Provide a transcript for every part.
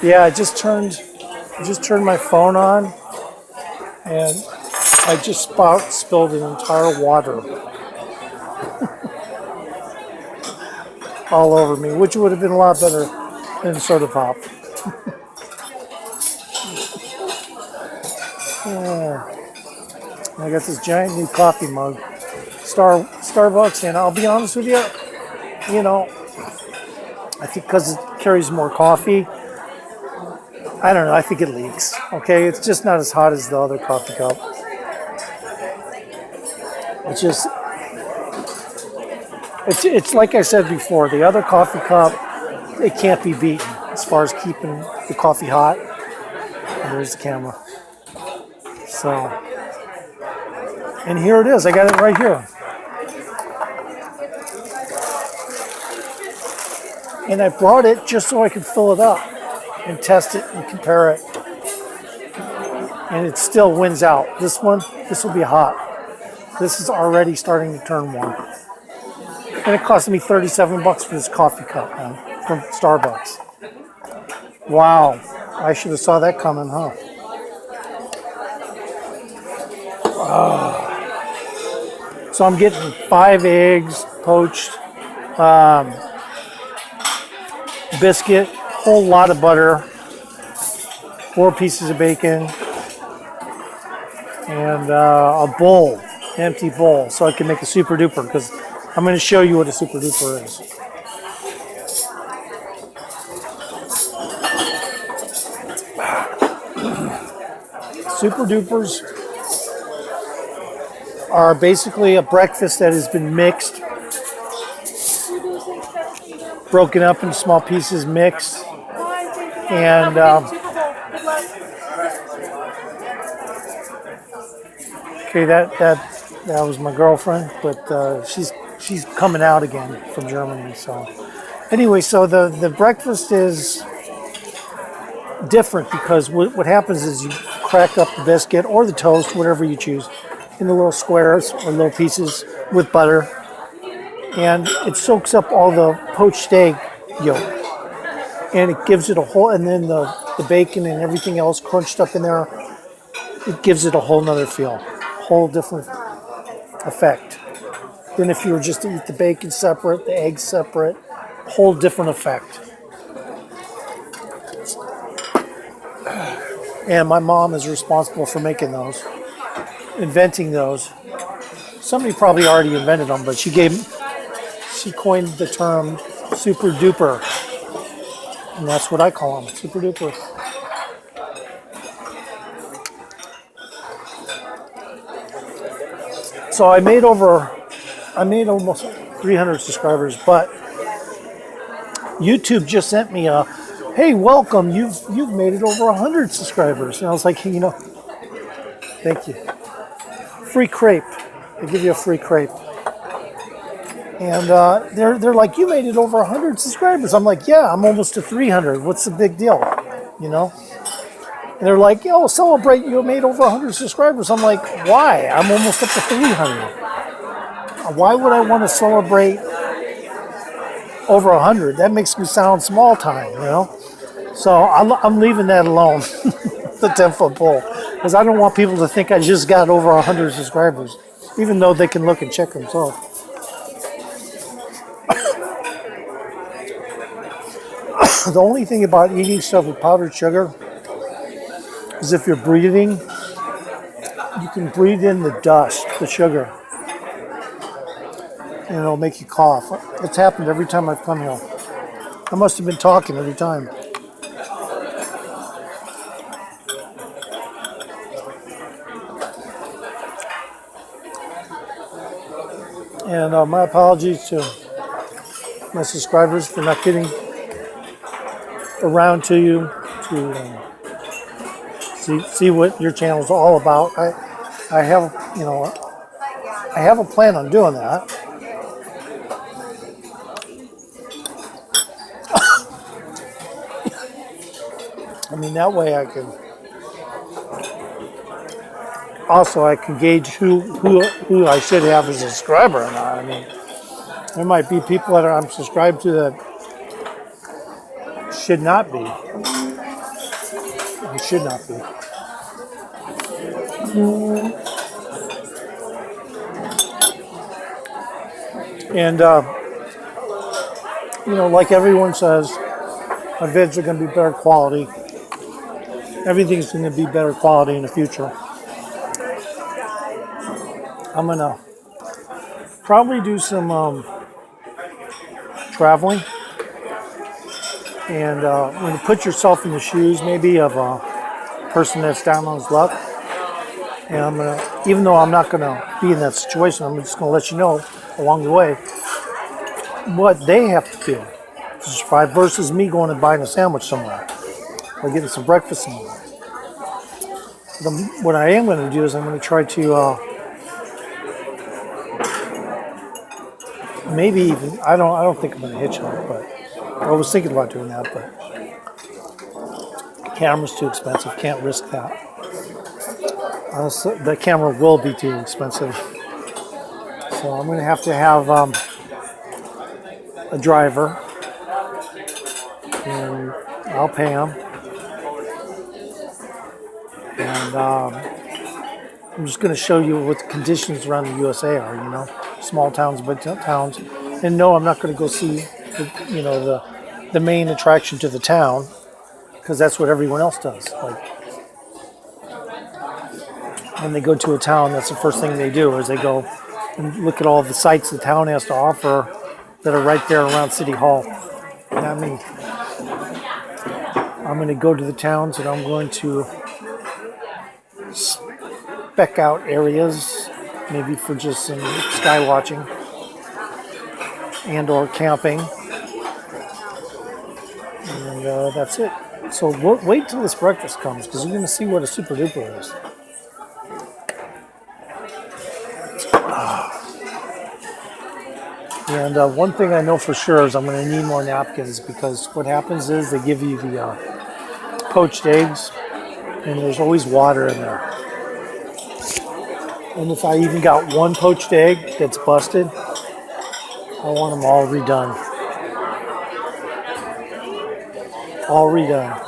Yeah, I just turned my phone on, and I just spilled an entire water all over me, which would have been a lot better than soda pop. Yeah. I got this giant new coffee mug, Starbucks, and I'll be honest with you, you know, I think because it carries more coffee, I don't know, I think it leaks. Okay, it's just not as hot as the other coffee cup. It's just, it's like I said before, the other coffee cup, it can't be beaten as far as keeping the coffee hot. And there's the camera. So, and here it is. I got it right here. And I brought it just so I could fill it up and test it and compare it. And it still wins out. This will be hot. This is already starting to turn warm. And it cost me $37 for this coffee cup, man, from Starbucks. Wow. I should have saw that coming, huh? So I'm getting 5 eggs, poached, biscuit, whole lot of butter, 4 pieces of bacon, and a bowl, an empty bowl, so I can make a super duper, because I'm going to show you what a super duper is. Super dupers are basically a breakfast that has been mixed, broken up into small pieces, mixed, and okay, that was my girlfriend, but she's coming out again from Germany. So anyway, so the breakfast is different because what happens is you crack up the biscuit or the toast, whatever you choose, into little squares or little pieces with butter, and it soaks up all the poached egg yolk, and it gives it a whole, and then the bacon and everything else crunched up in there, it gives it a whole nother feel, whole different effect than if you were just to eat the bacon separate, the eggs separate, whole different effect. And my mom is responsible for making those, inventing those. Somebody probably already invented them, but she coined the term super duper. And that's what I call them, super duper. So I made almost 300 subscribers, but YouTube just sent me a, hey, welcome, you've made it over 100 subscribers. And I was like, hey, thank you. Free crepe. They give you a free crepe. And they're like, you made it over 100 subscribers. I'm like, yeah, I'm almost to 300. What's the big deal? And they're like, yo, celebrate, you made over 100 subscribers. I'm like, why? I'm almost up to 300. Why would I want to celebrate over 100? That makes me sound small time, So I'm leaving that alone, the 10-foot pole, because I don't want people to think I just got over 100 subscribers, even though they can look and check themselves. The only thing about eating stuff with powdered sugar is if you're breathing, you can breathe in the dust, the sugar, and it'll make you cough. It's happened every time I've come here. I must have been talking every time. And my apologies to my subscribers for not getting around to you to see what your channel is all about. I have a plan on doing that. I mean, that way I can gauge who I should have as a subscriber or not. I mean, there might be people that I'm subscribed to that should not be. It should not be. And, like everyone says, my vids are going to be better quality. Everything's going to be better quality in the future. I'm going to probably do some traveling. And when you put yourself in the shoes, maybe of a person that's down on his luck, and I'm gonna, even though I'm not gonna be in that situation, I'm just gonna let you know along the way what they have to do to survive versus me going and buying a sandwich somewhere or getting some breakfast somewhere. What I am going to do is I'm going to try to maybe even I don't think I'm going to hitchhike, but I was thinking about doing that, but the camera's too expensive. Can't risk that. So the camera will be too expensive, so I'm going to have a driver, and I'll pay him, and I'm just going to show you what the conditions around the USA are. Small towns, big towns, and no, I'm not going to go see the main attraction to the town, because that's what everyone else does. Like when they go to a town, that's the first thing they do is they go and look at all the sites the town has to offer that are right there around City Hall. Not me. I'm going to go to the towns and I'm going to spec out areas, maybe for just some sky watching and or camping. And that's it. So wait till this breakfast comes, because you're going to see what a super duper is. And one thing I know for sure is I'm going to need more napkins, because what happens is they give you the poached eggs, and there's always water in there. And if I even got one poached egg that's busted, I want them all redone. All redone.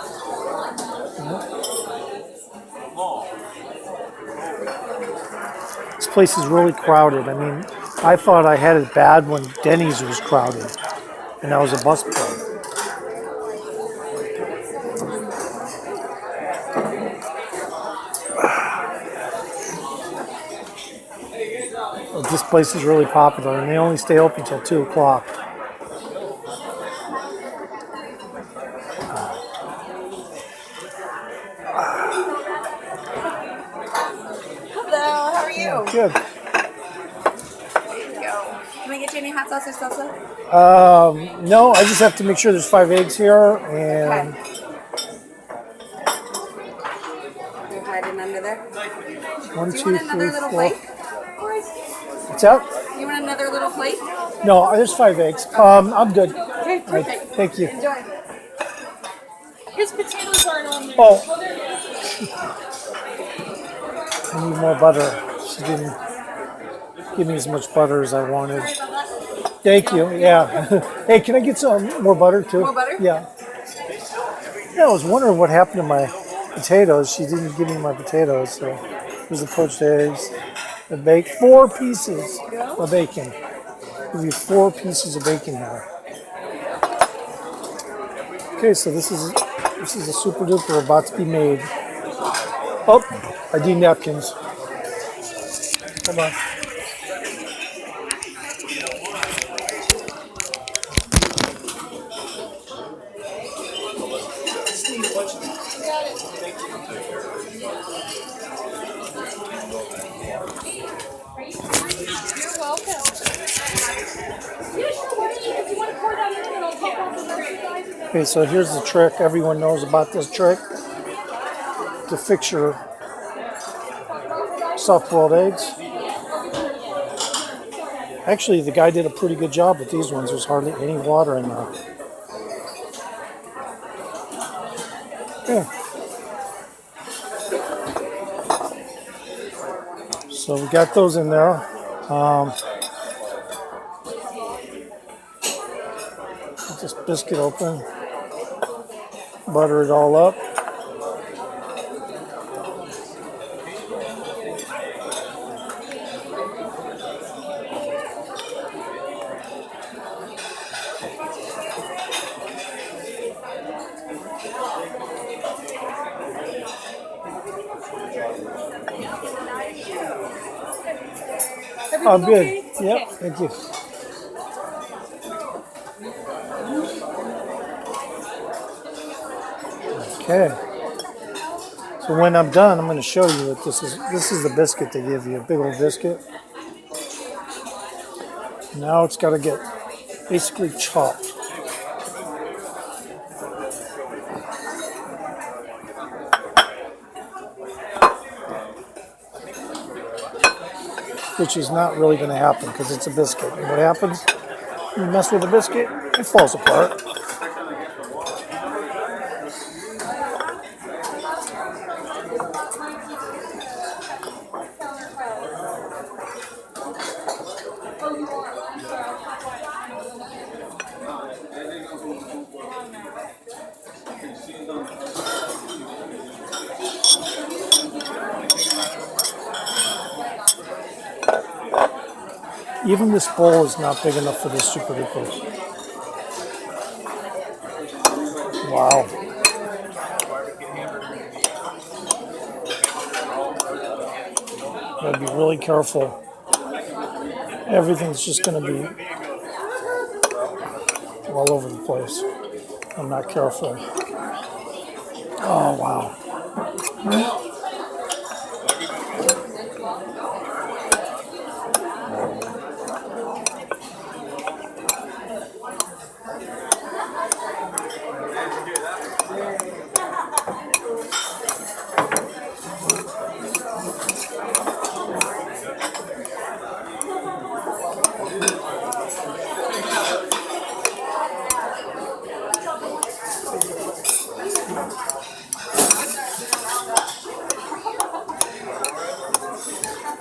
This place is really crowded. I mean, I thought I had it bad when Denny's was crowded, and that was a bus play. This place is really popular, and they only stay open until 2 o'clock. Hello, how are you? Good. There you go. Can we get you any hot sauce or salsa? No, I just have to make sure there's 5 eggs here, and Okay. You're hiding under there. 1, Do you 2, want another 3, little 4. plate? What's that? You want another little plate? No, there's 5 eggs. I'm good. Okay, perfect. Thank you. Enjoy. His potatoes aren't on there. Oh, I need more butter. She didn't give me as much butter as I wanted. Thank you. Yeah. Hey, can I get some more butter too? More butter? Yeah. Yeah, I was wondering what happened to my potatoes. She didn't give me my potatoes, so there's the poached eggs. The 4 pieces of bacon. Give you 4 pieces of bacon here. Okay, so this is a super duper about to be made. Oh, I need napkins. Come on. You're welcome. Yeah, sure. Why don't you, if you want to pour down in, and I'll take off the rest of the guys. Okay, so here's the trick. Everyone knows about this trick. To fix your soft-boiled eggs. Actually, the guy did a pretty good job with these ones. There's hardly any water in there. Yeah. So we got those in there. Get this biscuit open. Butter it all up. I'm good. Okay? Yep, Okay. thank you. Okay. So when I'm done, I'm going to show you what this is. This is the biscuit they give you, a big old biscuit. Now it's got to get basically chopped. Which is not really going to happen because it's a biscuit. And what happens? You mess with a biscuit, it falls apart. Even this bowl is not big enough for this Super Duper. Wow. Gotta be really careful. Everything's just gonna be all over the place. I'm not careful. Oh, wow.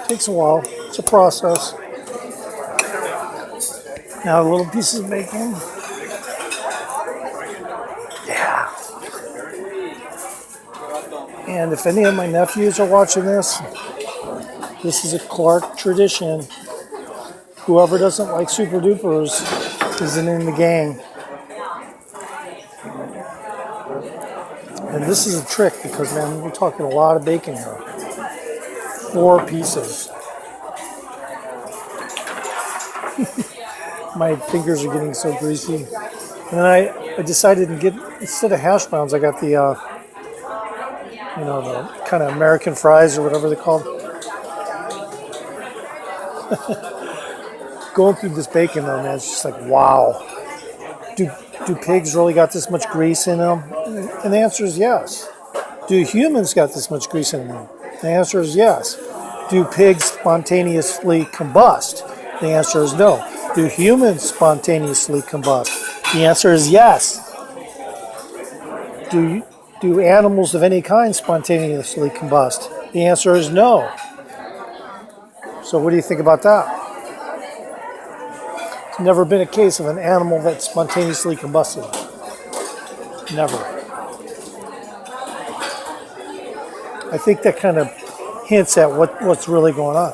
Takes a while. It's a process. Now, little pieces of bacon. Yeah. And if any of my nephews are watching this is a Clark tradition. Whoever doesn't like Super Dupers isn't in the gang. And this is a trick because, man, we're talking a lot of bacon here. 4 pieces. My fingers are getting so greasy. And then I decided to get, instead of hash browns, I got the, the kind of American fries or whatever they're called. Going through this bacon though, man, it's just like, wow. Do pigs really got this much grease in them? And the answer is yes. Do humans got this much grease in them? The answer is yes. Do pigs spontaneously combust? The answer is no. Do humans spontaneously combust? The answer is yes. Do animals of any kind spontaneously combust? The answer is no. So what do you think about that? It's never been a case of an animal that spontaneously combusted. Never. I think that kind of hints at what's really going on.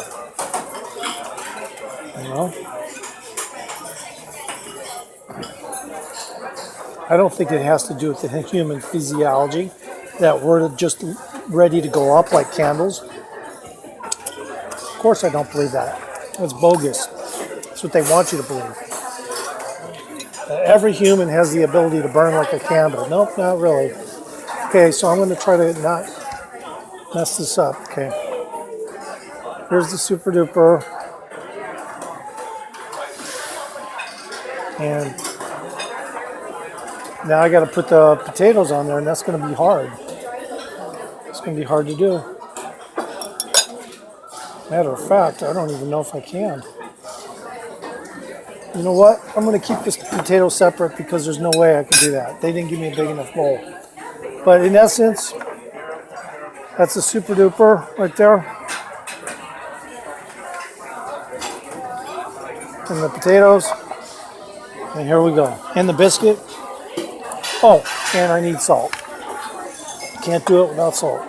You know? I don't think it has to do with the human physiology, that we're just ready to go up like candles. Of course I don't believe that. That's bogus. That's what they want you to believe. Every human has the ability to burn like a candle. Nope, not really. Okay, so I'm going to try to not mess this up. Okay. Here's the Super Duper. And now I got to put the potatoes on there, and that's going to be hard. It's going to be hard to do. Matter of fact, I don't even know if I can. You know what? I'm going to keep this potato separate because there's no way I can do that. They didn't give me a big enough bowl. But in essence, that's a Super Duper right there. And the potatoes. And here we go. And the biscuit. Oh, and I need salt. Can't do it without salt.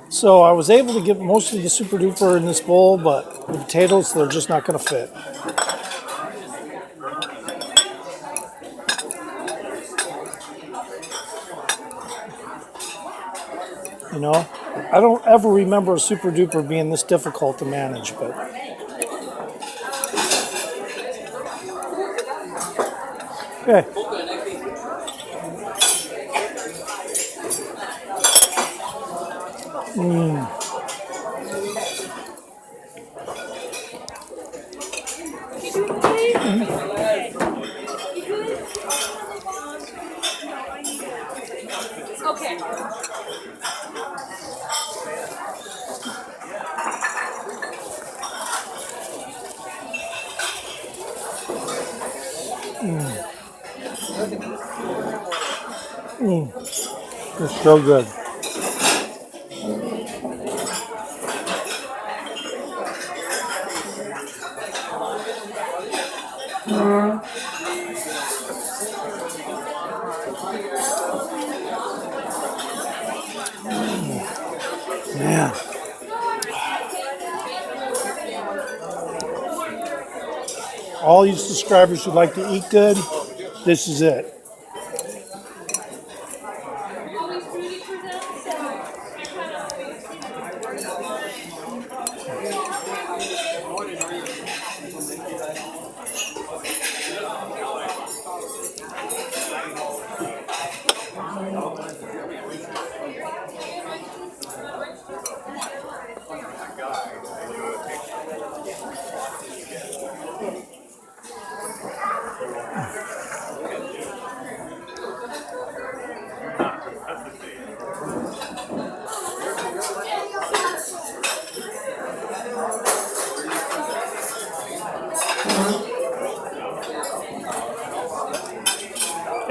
So I was able to get most of the Super Duper in this bowl, but the potatoes, they're just not going to fit. You know, I don't ever remember a Super Duper being this difficult to manage, but okay. Okay. It's so good. Man, all you subscribers who like to eat good, this is it.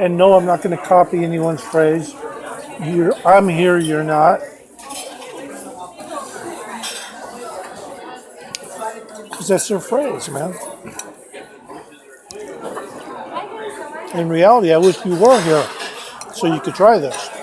And no, I'm not going to copy anyone's phrase. I'm here, you're not. Because that's their phrase, man. In reality, I wish you were here so you could try this.